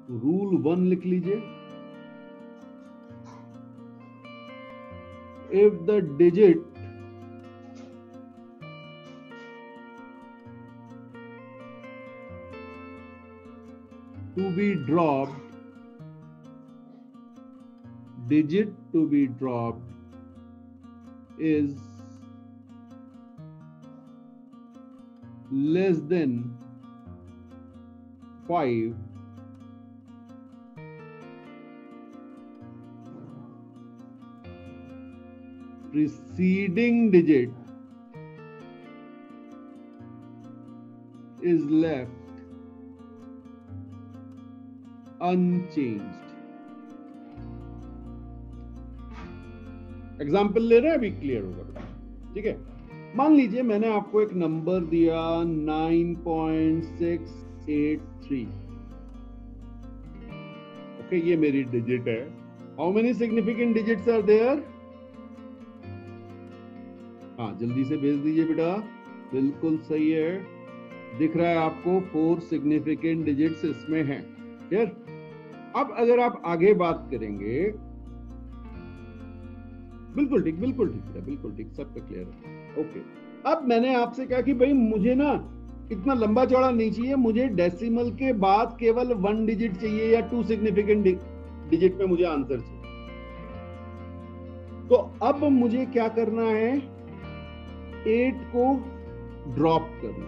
Rule 1 लिख लीजिए, if the digit to be dropped is less than 5, preceding digit is left unchanged. Example ले रहे हैं, अभी क्लियर होगा। ठीक है, मान लीजिए मैंने आपको एक नंबर दिया 9.683। ओके, ये मेरी डिजिट है। How many significant digits are there? हाँ, जल्दी से भेज दीजिए बेटा, बिल्कुल सही है, दिख रहा है आपको 4 सिग्निफिकेंट डिजिट्स इसमें हैं। क्लियर? अब अगर आप आगे बात करेंगे, बिल्कुल ठीक, बिल्कुल ठीक है, बिल्कुल ठीक, सब पे क्लियर है। ओके, अब मैंने आपसे कहा कि भाई मुझे ना इतना लंबा चौड़ा नहीं चाहिए, मुझे डेसिमल के बाद केवल 1 डिजिट चाहिए या 2 सिग्निफिकेंट डिजिट में मुझे आंसर चाहिए। तो अब मुझे क्या करना है? 8 को ड्रॉप करना।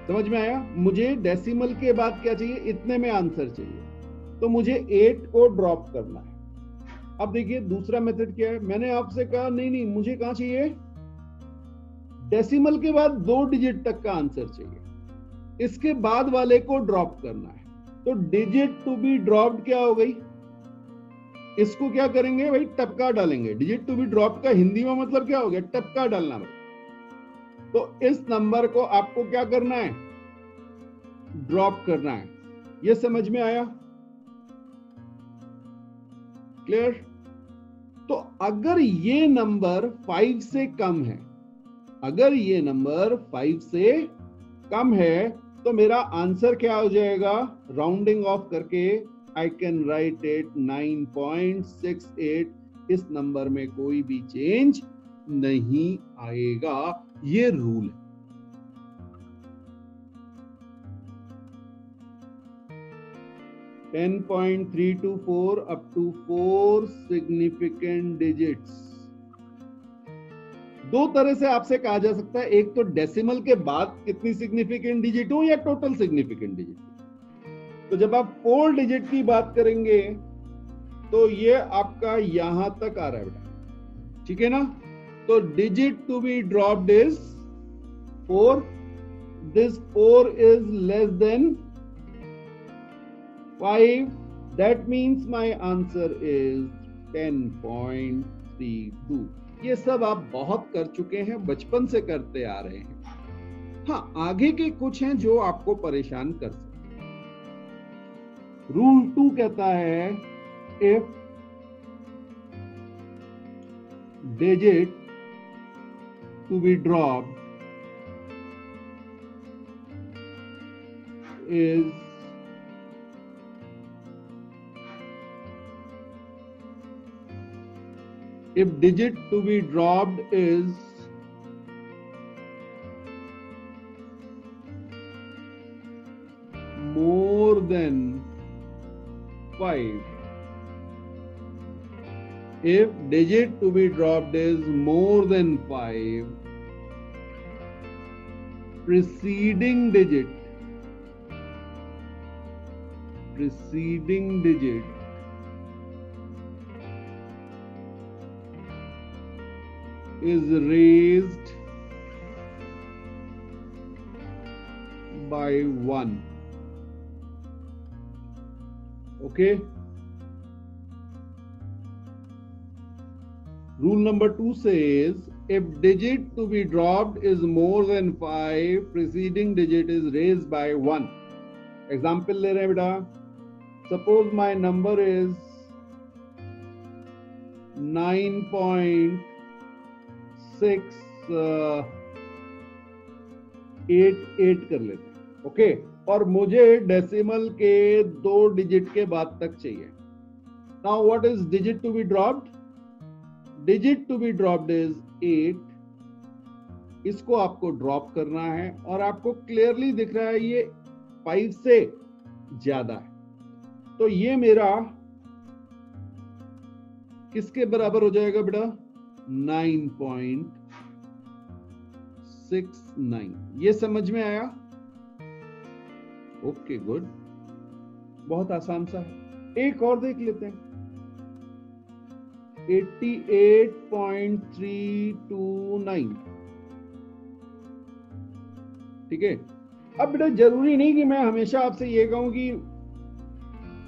समझ में आया? मुझे डेसिमल के बाद क्या चाहिए? इतने में आंसर चाहिए, तो मुझे 8 को ड्रॉप करना है। अब देखिए दूसरा मेथड क्या है। मैंने आपसे कहा नहीं, मुझे कहां चाहिए? डेसिमल के बाद 2 डिजिट तक का आंसर चाहिए, इसके बाद वाले को ड्रॉप करना है। तो डिजिट टू बी ड्रॉप्ड क्या हो गई? इसको क्या करेंगे भाई? टपका डालेंगे। डिजिट टू बी ड्रॉप्ड का हिंदी में मतलब क्या हो गया? टपका डालना भाई। तो इस नंबर को आपको क्या करना है? ड्रॉप करना है। ये समझ में आया? क्लियर? तो अगर ये नंबर 5 से कम है, अगर ये नंबर 5 से कम है, तो मेरा आंसर क्या हो जाएगा? राउंडिंग ऑफ करके आई कैन राइट इट 9.68। इस नंबर में कोई भी चेंज नहीं आएगा। ये रूल है। $10.324 up to 4 significant digits। दो तरह से आपसे कहा जा सकता है, एक तो डेसिमल के बाद कितनी सिग्निफिकेंट डिजिट हो या टोटल सिग्निफिकेंट डिजिट। तो जब आप 4 डिजिट की बात करेंगे तो ये आपका यहां तक आ रहा है बेटा, ठीक है ना? तो digit to be dropped is 4। This 4 is less than 5, that means my answer is 10.32। ये सब आप बहुत कर चुके हैं, बचपन से करते आ रहे हैं। हाँ, आगे के कुछ हैं जो आपको परेशान कर सकते हैं। रूल 2 कहता है, if digit to be dropped is if digit to be dropped is more than 5, if digit to be dropped is more than 5, preceding digit is raised by 1. Okay. Rule number 2 says, if digit to be dropped is more than 5, preceding digit is raised by 1. Example ले रहे हैं बेटा। Suppose my number is 9.688 कर लेते हैं। Okay, और मुझे decimal के 2 डिजिट के बाद तक चाहिए। Now what is digit to be dropped? Digit to be dropped is 8। इसको आपको ड्रॉप करना है और आपको क्लियरली दिख रहा है ये 5 से ज्यादा है, तो ये मेरा किसके बराबर हो जाएगा बेटा? 9.69। ये समझ में आया? ओके गुड, बहुत आसान सा है। एक और देख लेते हैं, 88.329। ठीक है। अब बेटा जरूरी नहीं कि मैं हमेशा आपसे ये कहूं कि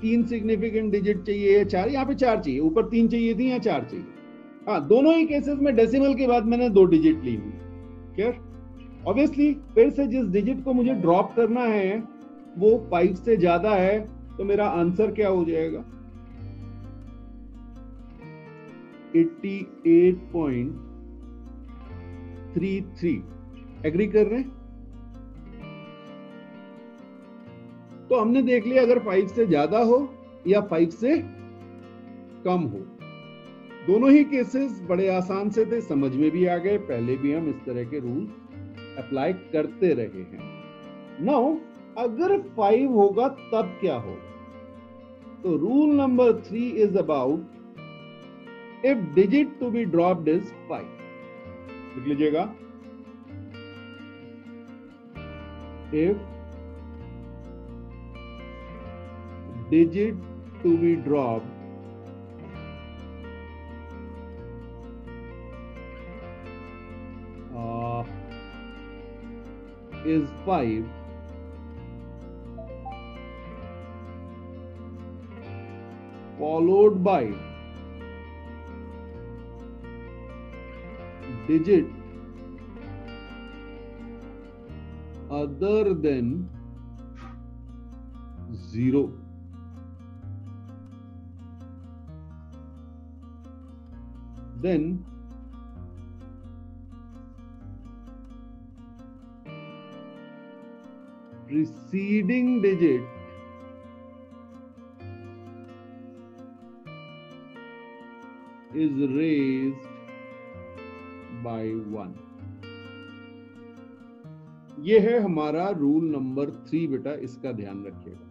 3 सिग्निफिकेंट डिजिट चाहिए या 4, यहाँ पे 4 चाहिए, ऊपर 3 चाहिए थी, यहाँ 4 चाहिए। हाँ, दोनों ही केसेस में डेसिमल के बाद मैंने 2 डिजिट ली हुई। क्लियर? ऑब्वियसली फिर से जिस डिजिट को मुझे ड्रॉप करना है वो 5 से ज्यादा है, तो मेरा आंसर क्या हो जाएगा? 88.33। एग्री कर रहे हैं? तो हमने देख लिया अगर 5 से ज्यादा हो या 5 से कम हो, दोनों ही केसेस बड़े आसान से थे, समझ में भी आ गए, पहले भी हम इस तरह के रूल अप्लाई करते रहे हैं। नाउ अगर 5 होगा तब क्या होगा? तो rule number 3 is about if digit to be dropped is 5। लिख लीजिएगा, इफ digit to be dropped is 5, followed by digit other than 0, then preceding digit is raised by 1। ये है हमारा रूल नंबर 3 बेटा, इसका ध्यान रखिएगा।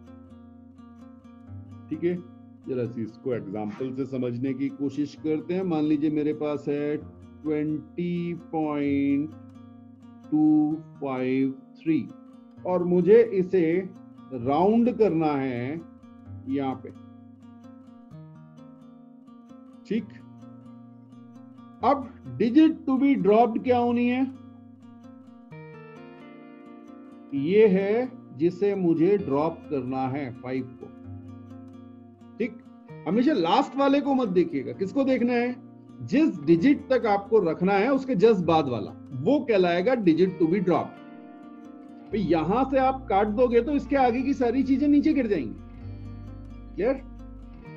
ठीक है, जरा सी इसको एग्जाम्पल से समझने की कोशिश करते हैं। मान लीजिए मेरे पास है 20.253 और मुझे इसे राउंड करना है यहां पे। ठीक, अब डिजिट टू बी ड्रॉप्ड क्या होनी है? ये है जिसे मुझे ड्रॉप करना है 5 को। ठीक, हमेशा लास्ट वाले को मत देखिएगा। किसको देखना है? जिस डिजिट तक आपको रखना है उसके जस्ट बाद वाला, वो कहलाएगा डिजिट टू बी ड्रॉप। यहां से आप काट दोगे तो इसके आगे की सारी चीजें नीचे गिर जाएंगी। क्लियर?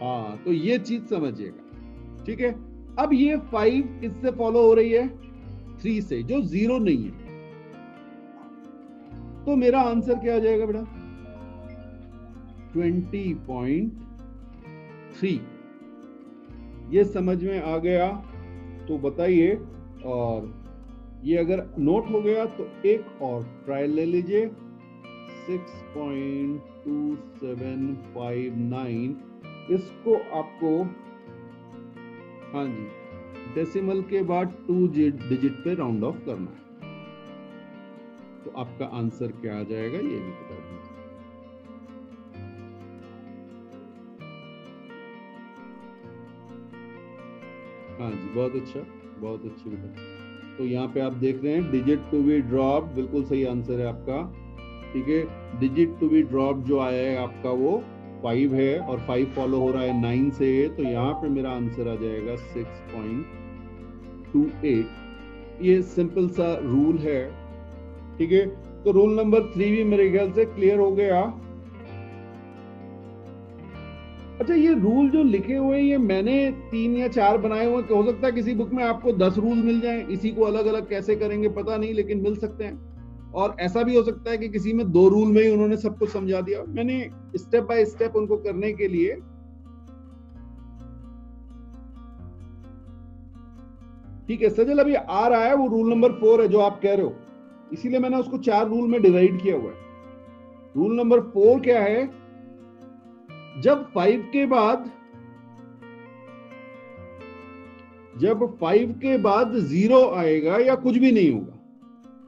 हाँ, तो ये चीज समझिएगा। ठीक है, अब ये 5 किससे फॉलो हो रही है? 3 से, जो 0 नहीं है। तो मेरा आंसर क्या आ जाएगा बेटा? 20.3। ये समझ में आ गया तो बताइए, और ये अगर नोट हो गया तो एक और ट्रायल ले लीजिए। 6.2759, इसको आपको, हाँ जी, डेसिमल के बाद 2 डिजिट पे राउंड ऑफ करना है। तो आपका आंसर क्या आ जाएगा ये भी बता दीजिए। हाँ जी, बहुत अच्छा, बहुत अच्छी बेटा। तो यहाँ पे आप देख रहे हैं डिजिट टू बी ड्रॉप, बिल्कुल सही आंसर है आपका। ठीक है, डिजिट टू बी ड्रॉप जो आया है आपका वो 5 है और 5 फॉलो हो रहा है 9 से, तो यहाँ पे मेरा आंसर आ जाएगा 6.28। ये सिंपल सा रूल है। ठीक है, तो रूल नंबर 3 भी मेरे ख्याल से क्लियर हो गया। अच्छा, ये रूल जो लिखे हुए हैं ये मैंने 3 या 4 बनाए हुए, हो सकता है किसी बुक में आपको 10 रूल मिल जाएं। इसी को अलग अलग कैसे करेंगे पता नहीं, लेकिन मिल सकते हैं। और ऐसा भी हो सकता है कि किसी में 2 रूल में ही उन्होंने सब कुछ समझा दिया। मैंने स्टेप बाय स्टेप उनको करने के लिए ठीक है सजल, अभी आ रहा है वो रूल नंबर 4 है जो आप कह रहे हो, इसीलिए मैंने उसको 4 रूल में डिवाइड किया हुआ है। रूल नंबर 4 क्या है, जब 5 के बाद 0 आएगा या कुछ भी नहीं होगा,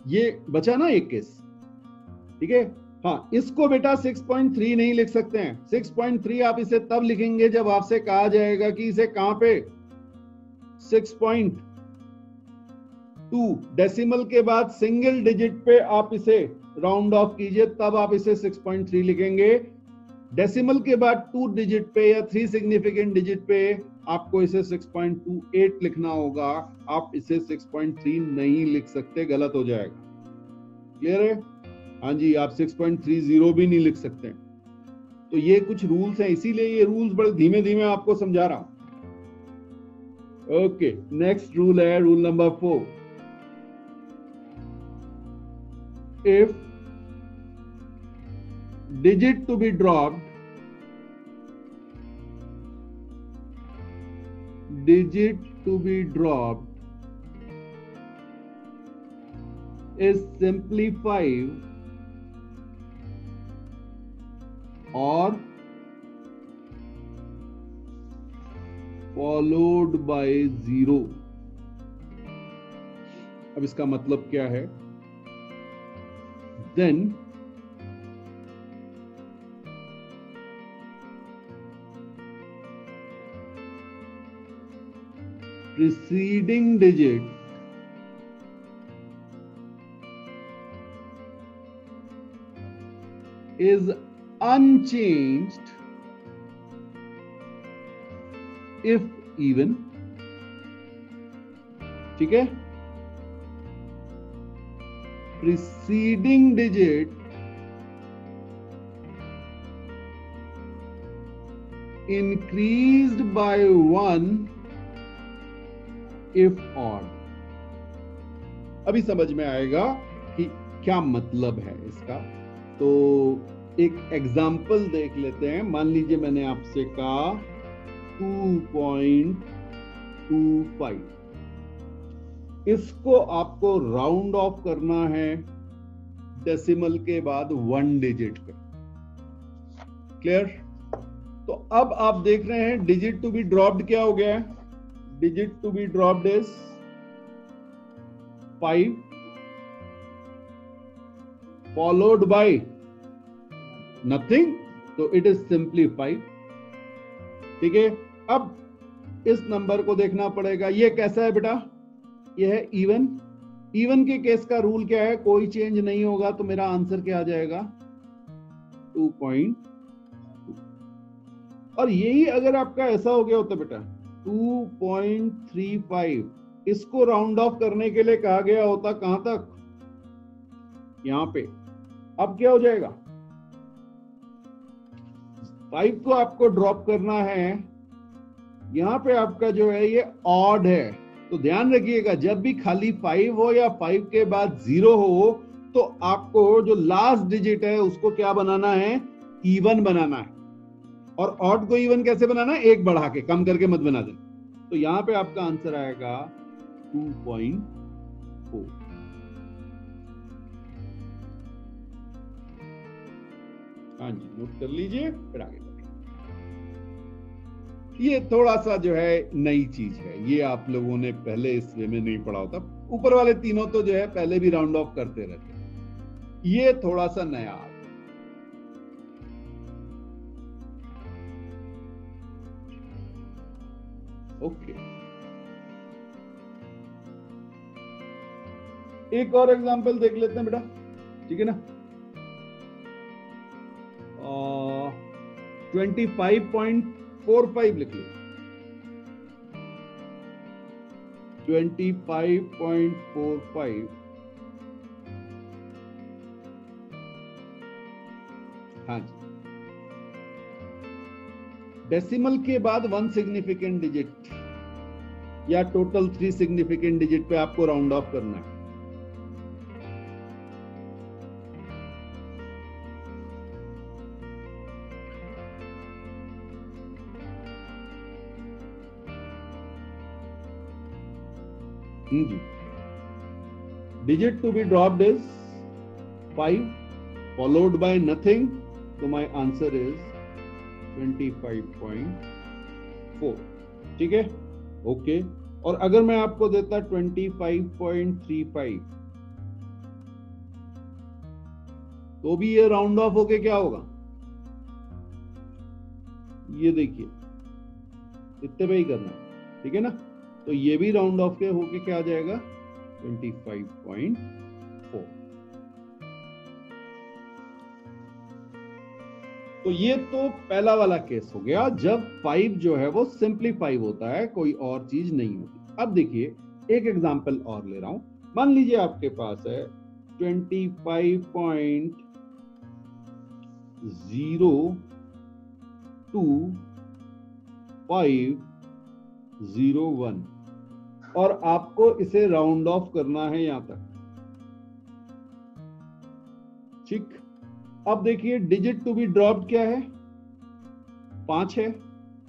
ये बचा ना एक केस, ठीक है। हाँ, इसको बेटा 6.3 नहीं लिख सकते हैं। 6.3 आप इसे तब लिखेंगे जब आपसे कहा जाएगा कि इसे कहां पे 6.2 डेसिमल के बाद सिंगल डिजिट पे आप इसे राउंड ऑफ कीजिए, तब आप इसे 6.3 लिखेंगे। डेसिमल के बाद 2 डिजिट पे या 3 सिग्निफिकेंट डिजिट पे आपको इसे 6.28 लिखना होगा। आप इसे 6.3 नहीं लिख सकते, गलत हो जाएगा। क्लियर है? हाँ जी, आप 6.30 भी नहीं लिख सकते। तो ये कुछ रूल्स हैं, इसीलिए ये रूल्स बड़े धीमे धीमे आपको समझा रहा हूं। ओके, नेक्स्ट रूल है rule number 4। If digit to be dropped is simply 5 or followed by 0। अब इसका मतलब क्या है? Then preceding digit is unchanged if even। ठीक है, preceding digit increased by 1 if odd। अभी समझ में आएगा कि क्या मतलब है इसका। तो एक एग्जाम्पल देख लेते हैं। मान लीजिए मैंने आपसे कहा 2.25, इसको आपको राउंड ऑफ करना है डेसिमल के बाद 1 डिजिट पे। क्लियर? तो अब आप देख रहे हैं डिजिट टू बी ड्रॉप्ड क्या हो गया है? Digit to be dropped is 5 followed by nothing, तो इट इज सिंपली 5। ठीक है, अब इस नंबर को देखना पड़ेगा। ये कैसा है बेटा? ये है इवन। इवन के केस का रूल क्या है? कोई चेंज नहीं होगा, तो मेरा आंसर क्या आ जाएगा? 2.2। और यही अगर आपका ऐसा हो गया होता बेटा 2.35, इसको राउंड ऑफ करने के लिए कहा गया होता कहां तक? यहां पे। अब क्या हो जाएगा? 5 को आपको ड्रॉप करना है, यहां पे आपका जो है ये ऑड है। तो ध्यान रखिएगा, जब भी खाली 5 हो या 5 के बाद 0 हो, तो आपको जो लास्ट डिजिट है उसको क्या बनाना है? इवन बनाना है। और ऑड को इवन कैसे बनाना है? एक बढ़ा के, कम करके मत बना देना। तो यहां पे आपका आंसर आएगा 2.4। हाँ जी, नोट कर लीजिए, फिर आगे बढ़िए। ये थोड़ा सा जो है नई चीज है, ये आप लोगों ने पहले इस वे में नहीं पढ़ा होता। ऊपर वाले तीनों तो जो है पहले भी राउंड ऑफ करते रहते हैं, ये थोड़ा सा नया। ओके, एक और एग्जांपल देख लेते हैं बेटा, ठीक है ना। 25.45 लिख लो। 25.45। हाँ जी, डेसिमल के बाद 1 सिग्निफिकेंट डिजिट या टोटल 3 सिग्निफिकेंट डिजिट पे आपको राउंड ऑफ करना है। जी, digit to be dropped is 5 followed by nothing, so my answer is 25.4. ठीक है, ओके। और अगर मैं आपको देता 25.35, तो भी ये राउंड ऑफ होके क्या होगा, ये देखिए इतने पे ही करना है, ठीक है ना। तो ये भी राउंड ऑफ के होके क्या आ जाएगा, 25.4। तो ये तो पहला वाला केस हो गया जब 5 जो है वो सिंप्लीफाई होता है, कोई और चीज नहीं होती। अब देखिए एक एग्जांपल और ले रहा हूं। मान लीजिए आपके पास है 25.025501 और आपको इसे राउंड ऑफ करना है यहां तक, ठीक। अब देखिए डिजिट टू बी ड्रॉप्ड क्या है, 5 है।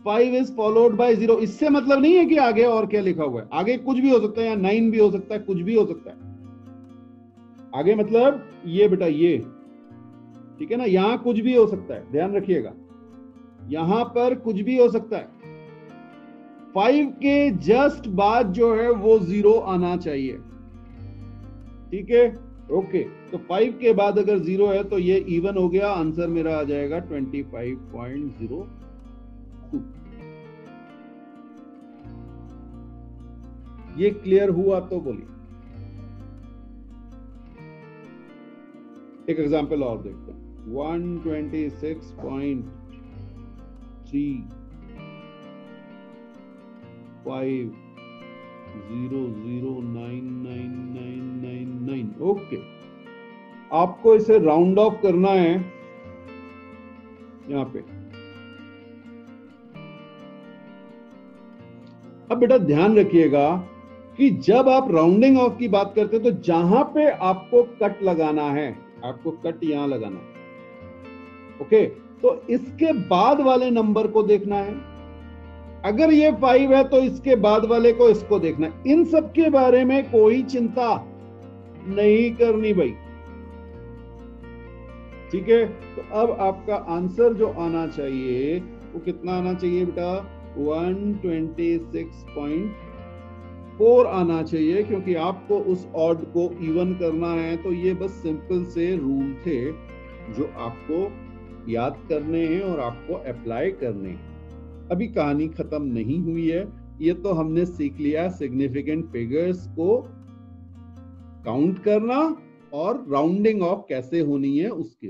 5 इज फॉलोड बाय 0, इससे मतलब नहीं है कि आगे और क्या लिखा हुआ है, आगे कुछ भी हो सकता है, या 9 भी हो सकता है, कुछ भी हो सकता है आगे, मतलब ये बेटा ये, ठीक है ना, यहां कुछ भी हो सकता है, ध्यान रखिएगा, यहां पर कुछ भी हो सकता है। 5 के जस्ट बाद जो है वो 0 आना चाहिए, ठीक है, ओके। तो 5 के बाद अगर 0 है तो ये इवन हो गया, आंसर मेरा आ जाएगा 25.02। ये क्लियर हुआ तो बोलिए। एक एग्जांपल और देखते हैं, 126.35009999, ओके। आपको इसे राउंड ऑफ करना है यहां पे। अब बेटा ध्यान रखिएगा कि जब आप राउंडिंग ऑफ की बात करते हैं तो जहां पे आपको कट लगाना है, आपको कट यहां लगाना है, ओके। तो इसके बाद वाले नंबर को देखना है, अगर ये 5 है तो इसके बाद वाले को, इसको देखना है। इन सब के बारे में कोई चिंता नहीं करनी भाई, ठीक है। तो अब आपका आंसर जो आना चाहिए वो कितना आना चाहिए बेटा, 126.4 आना चाहिए, क्योंकि आपको उस ऑड को इवन करना है। तो ये बस सिंपल से रूल थे जो आपको याद करने हैं और आपको अप्लाई करने हैं। अभी कहानी खत्म नहीं हुई है, ये तो हमने सीख लिया सिग्निफिकेंट फिगर्स को काउंट करना और राउंडिंग ऑफ कैसे होनी है उसके